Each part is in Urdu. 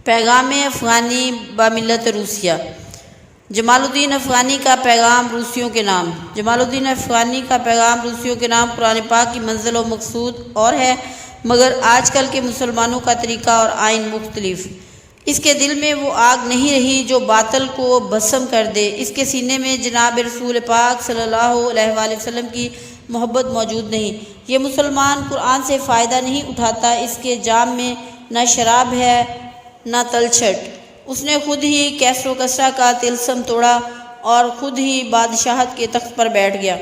پیغام افغانی بملت روسیہ۔ جمال الدین افغانی کا پیغام روسیوں کے نام۔ جمال الدین افغانی کا پیغام روسیوں کے نام قرآن پاک کی منزل و مقصود اور ہے، مگر آج کل کے مسلمانوں کا طریقہ اور آئین مختلف۔ اس کے دل میں وہ آگ نہیں رہی جو باطل کو بھسم کر دے، اس کے سینے میں جناب رسول پاک صلی اللہ علیہ وآلہ وسلم کی محبت موجود نہیں۔ یہ مسلمان قرآن سے فائدہ نہیں اٹھاتا، اس کے جام میں نہ شراب ہے نہ تلچھٹ۔ اس نے خود ہی کیسر و کسریٰ کا طلسم توڑا اور خود ہی بادشاہت کے تخت پر بیٹھ گیا۔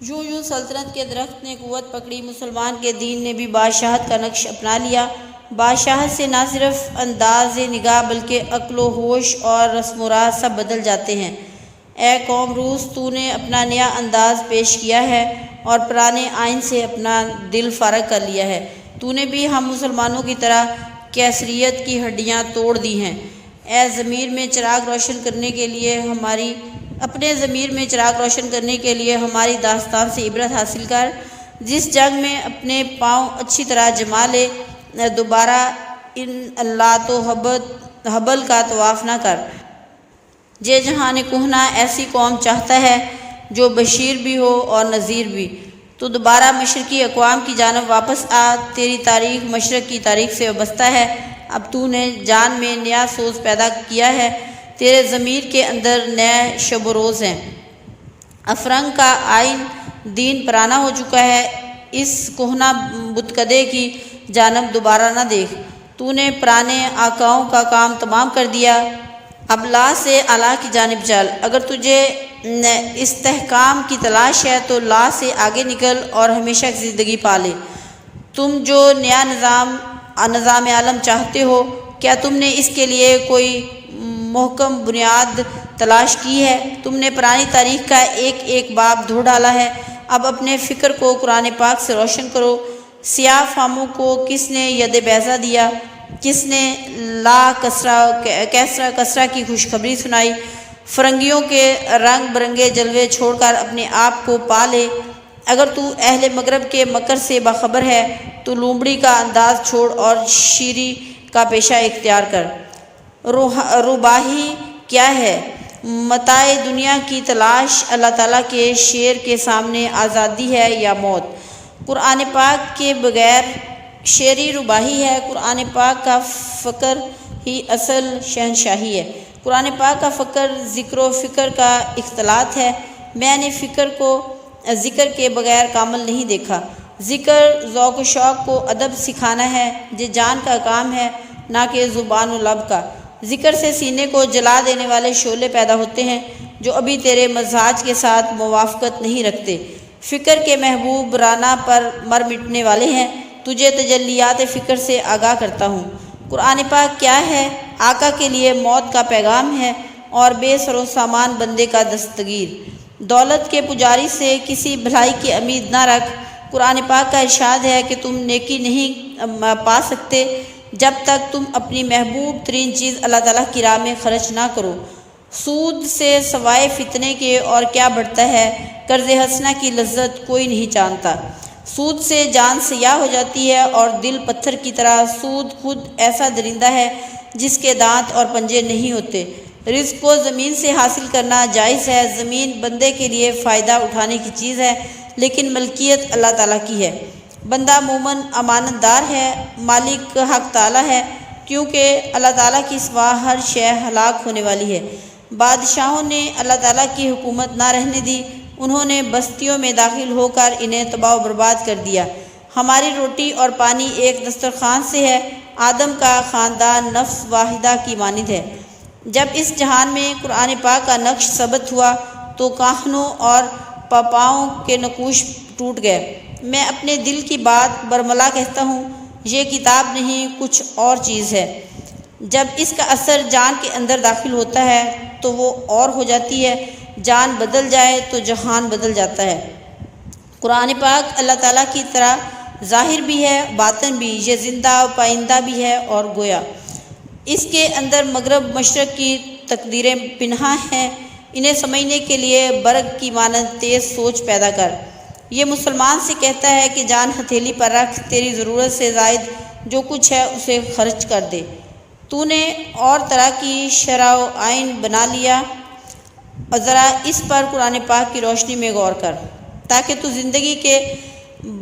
یوں یوں سلطنت کے درخت نے قوت پکڑی، مسلمان کے دین نے بھی بادشاہت کا نقش اپنا لیا۔ بادشاہت سے نہ صرف انداز نگاہ بلکہ عقل و ہوش اور رسم و راز سب بدل جاتے ہیں۔ اے قوم روس، تو نے اپنا نیا انداز پیش کیا ہے اور پرانے آئین سے اپنا دل فارغ کر لیا ہے۔ تو نے بھی ہم مسلمانوں کی طرح کیسریت کی ہڈیاں توڑ دی ہیں۔ اے ضمیر میں چراغ روشن کرنے کے لیے اپنے ضمیر میں چراغ روشن کرنے کے لیے ہماری داستان سے عبرت حاصل کر۔ جس جنگ میں اپنے پاؤں اچھی طرح جما لے، دوبارہ ان لات و حبل کا طواف نہ کر۔ جے جہان کہنا ایسی قوم چاہتا ہے جو بشیر بھی ہو اور نذیر بھی۔ تو دوبارہ مشرقی اقوام کی جانب واپس آ، تیری تاریخ مشرق کی تاریخ سے وابستہ ہے۔ اب تو نے جان میں نیا سوز پیدا کیا ہے، تیرے ضمیر کے اندر نئے شب و روز ہیں۔ افرنگ کا آئین دین پرانا ہو چکا ہے، اس کہنا بتکدے کی جانب دوبارہ نہ دیکھ۔ تو نے پرانے آقاؤں کا کام تمام کر دیا، اب لا سے اعلیٰ کی جانب چل۔ اگر تجھے استحکام کی تلاش ہے تو لا سے آگے نکل اور ہمیشہ کی زندگی پا لے۔ تم جو نیا نظام عالم چاہتے ہو، کیا تم نے اس کے لیے کوئی محکم بنیاد تلاش کی ہے؟ تم نے پرانی تاریخ کا ایک ایک باب دھو ڈالا ہے، اب اپنے فکر کو قرآن پاک سے روشن کرو۔ سیاہ فاموں کو کس نے ید بیضا دیا؟ کس نے لا کیسرا کسرا کی خوشخبری سنائی؟ فرنگیوں کے رنگ برنگے جلوے چھوڑ کر اپنے آپ کو پا لے۔ اگر تو اہل مغرب کے مکر سے باخبر ہے تو لومڑی کا انداز چھوڑ اور شیری کا پیشہ اختیار کر۔ روباہی کیا ہے؟ متاع دنیا کی تلاش اللہ تعالیٰ کے شیر کے سامنے آزادی ہے یا موت؟ قرآن پاک کے بغیر شعری روباہی ہے۔ قرآن پاک کا فقر ہی اصل شہنشاہی ہے۔ قرآن پاک کا فقر ذکر و فکر کا اختلاط ہے۔ میں نے فکر کو ذکر کے بغیر کامل نہیں دیکھا۔ ذکر ذوق و شوق کو ادب سکھانا ہے، یہ جان کا کام ہے نہ کہ زبان و لب کا۔ ذکر سے سینے کو جلا دینے والے شعلے پیدا ہوتے ہیں جو ابھی تیرے مزاج کے ساتھ موافقت نہیں رکھتے۔ فکر کے محبوب رانا پر مر مٹنے والے ہیں، تجھے تجلیات فکر سے آگاہ کرتا ہوں۔ قرآن پاک کیا ہے؟ آقا کے لیے موت کا پیغام ہے اور بے سر و سامان بندے کا دستگیر۔ دولت کے پجاری سے کسی بھلائی کی امید نہ رکھ۔ قرآن پاک کا ارشاد ہے کہ تم نیکی نہیں پا سکتے جب تک تم اپنی محبوب ترین چیز اللہ تعالیٰ کی راہ میں خرچ نہ کرو۔ سود سے سوائے فتنے کے اور کیا بڑھتا ہے؟ قرض حسنہ کی لذت کوئی نہیں جانتا۔ سود سے جان سیاہ ہو جاتی ہے اور دل پتھر کی طرح۔ سود خود ایسا درندہ ہے جس کے دانت اور پنجے نہیں ہوتے۔ رزق کو زمین سے حاصل کرنا جائز ہے، زمین بندے کے لیے فائدہ اٹھانے کی چیز ہے، لیکن ملکیت اللہ تعالیٰ کی ہے۔ بندہ مومن امانت دار ہے، مالک حق تعالیٰ ہے، کیونکہ اللہ تعالیٰ کی سوا ہر شے ہلاک ہونے والی ہے۔ بادشاہوں نے اللہ تعالیٰ کی حکومت نہ رہنے دی، انہوں نے بستیوں میں داخل ہو کر انہیں تباہ و برباد کر دیا۔ ہماری روٹی اور پانی ایک دسترخوان سے ہے، آدم کا خاندان نفس واحدہ کی مانند ہے۔ جب اس جہان میں قرآن پاک کا نقش ثبت ہوا تو کاہنوں اور پاپاؤں کے نقوش ٹوٹ گئے۔ میں اپنے دل کی بات برملا کہتا ہوں، یہ کتاب نہیں کچھ اور چیز ہے۔ جب اس کا اثر جان کے اندر داخل ہوتا ہے تو وہ اور ہو جاتی ہے۔ جان بدل جائے تو جہان بدل جاتا ہے۔ قرآن پاک اللہ تعالیٰ کی طرح ظاہر بھی ہے، باطن بھی، یہ زندہ و پائندہ بھی ہے اور گویا۔ اس کے اندر مغرب مشرق کی تقدیریں پنہاں ہیں، انہیں سمجھنے کے لیے برق کی مانند تیز سوچ پیدا کر۔ یہ مسلمان سے کہتا ہے کہ جان ہتھیلی پر رکھ، تیری ضرورت سے زائد جو کچھ ہے اسے خرچ کر دے۔ تو نے اور طرح کی شرع و آئین بنا لیا، اور ذرا اس پر قرآن پاک کی روشنی میں غور کر تاکہ تو زندگی کے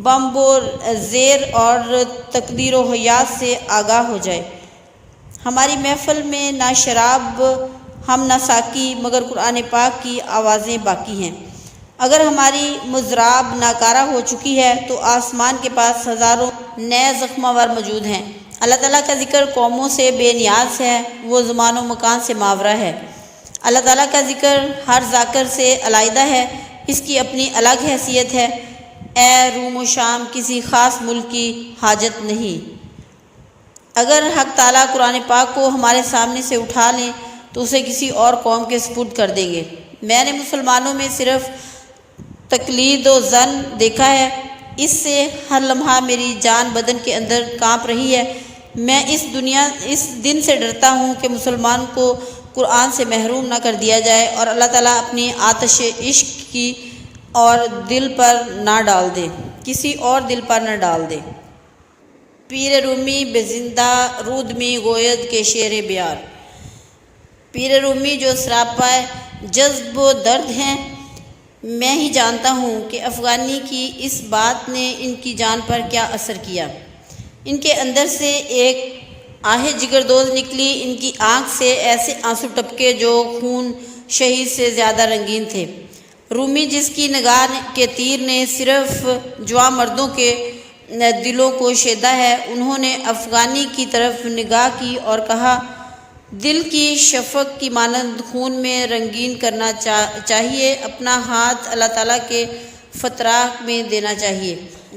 بم و زیر اور تقدیر و حیات سے آگاہ ہو جائے۔ ہماری محفل میں نہ شراب ہم نہ ساقی مگر قرآن پاک کی آوازیں باقی ہیں۔ اگر ہماری مضراب ناکارہ ہو چکی ہے تو آسمان کے پاس ہزاروں نئے زخم آور موجود ہیں۔ اللہ تعالیٰ کا ذکر قوموں سے بے نیاز ہے، وہ زمان و مکان سے ماورا ہے۔ اللہ تعالیٰ کا ذکر ہر ذاکر سے علیحدہ ہے، اس کی اپنی الگ حیثیت ہے۔ اے روم و شام، کسی خاص ملک کی حاجت نہیں۔ اگر حق تعالیٰ قرآن پاک کو ہمارے سامنے سے اٹھا لیں تو اسے کسی اور قوم کے سپرد کر دیں گے۔ میں نے مسلمانوں میں صرف تقلید و ظن دیکھا ہے، اس سے ہر لمحہ میری جان بدن کے اندر کانپ رہی ہے۔ میں اس دن سے ڈرتا ہوں کہ مسلمان کو قرآن سے محروم نہ کر دیا جائے اور اللہ تعالیٰ اپنی آتش عشق کی اور دل پر نہ ڈال دے، کسی اور دل پر نہ ڈال دے۔ پیر رومی بے زندہ رود میں گوید کے شیر بیار۔ پیر رومی جو سراپا جذب و درد ہیں، میں ہی جانتا ہوں کہ افغانی کی اس بات نے ان کی جان پر کیا اثر کیا۔ ان کے اندر سے ایک آہ جگردوز نکلی، ان کی آنکھ سے ایسے آنسو ٹپکے جو خون شہید سے زیادہ رنگین تھے۔ رومی جس کی نگاہ کے تیر نے صرف جواں مردوں کے دلوں کو شیدا ہے، انہوں نے افغانی کی طرف نگاہ کی اور کہا، دل کی شفق کی مانند خون میں رنگین کرنا چاہیے، اپنا ہاتھ اللہ تعالیٰ کے فتراک میں دینا چاہیے۔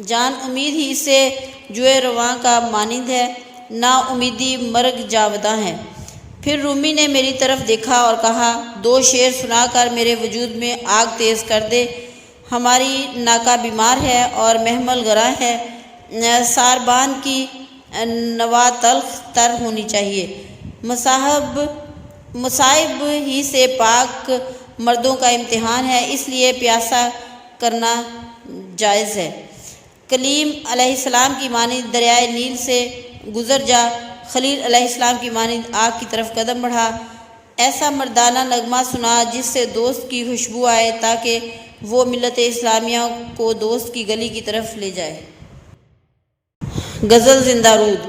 جان امید ہی سے جوئے رواں کا مانند ہے، نا امیدی مرگ جاوداں ہے۔ پھر رومی نے میری طرف دیکھا اور کہا، دو شعر سنا کر میرے وجود میں آگ تیز کر دے۔ ہماری ناکہ بیمار ہے اور محمل گراں ہے، ساربان کی نوا تلخ تر ہونی چاہیے۔ مصائب ہی سے پاک مردوں کا امتحان ہے، اس لیے پیاسا کرنا جائز ہے۔ کلیم علیہ السلام کی مانند دریائے نیل سے گزر جا، خلیل علیہ السلام کی مانند آگ کی طرف قدم بڑھا۔ ایسا مردانہ نغمہ سنا جس سے دوست کی خوشبو آئے تاکہ وہ ملت اسلامیہ کو دوست کی گلی کی طرف لے جائے۔ غزل زندہ رود۔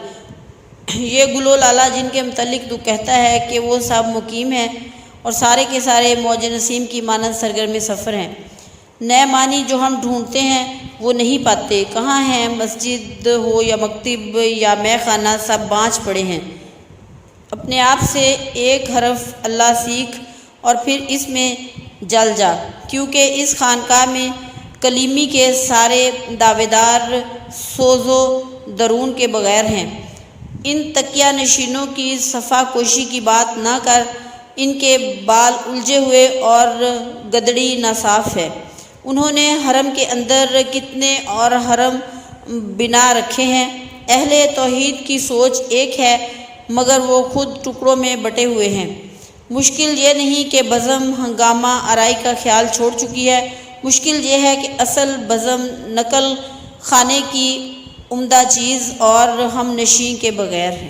یہ گل و لالا جن کے متعلق تو کہتا ہے کہ وہ سب مقیم ہیں اور سارے کے سارے موج نسیم کی مانند سرگرم سفر ہیں۔ نئے معنی جو ہم ڈھونڈتے ہیں وہ نہیں پاتے، کہاں ہیں؟ مسجد ہو یا مکتب یا مے خانہ، سب بانچ پڑے ہیں۔ اپنے آپ سے ایک حرف اللہ سیکھ اور پھر اس میں جل جا، کیونکہ اس خانقاہ میں کلیمی کے سارے دعوے دار سوز و درون کے بغیر ہیں۔ ان تکیہ نشینوں کی صفا کوشی کی بات نہ کر، ان کے بال الجھے ہوئے اور گدڑی ناصاف ہے۔ انہوں نے حرم کے اندر کتنے اور حرم بنا رکھے ہیں۔ اہل توحید کی سوچ ایک ہے مگر وہ خود ٹکڑوں میں بٹے ہوئے ہیں۔ مشکل یہ نہیں کہ بزم ہنگامہ آرائی کا خیال چھوڑ چکی ہے، مشکل یہ ہے کہ اصل بزم نقل خانے کی عمدہ چیز اور ہم نشیں کے بغیر ہے۔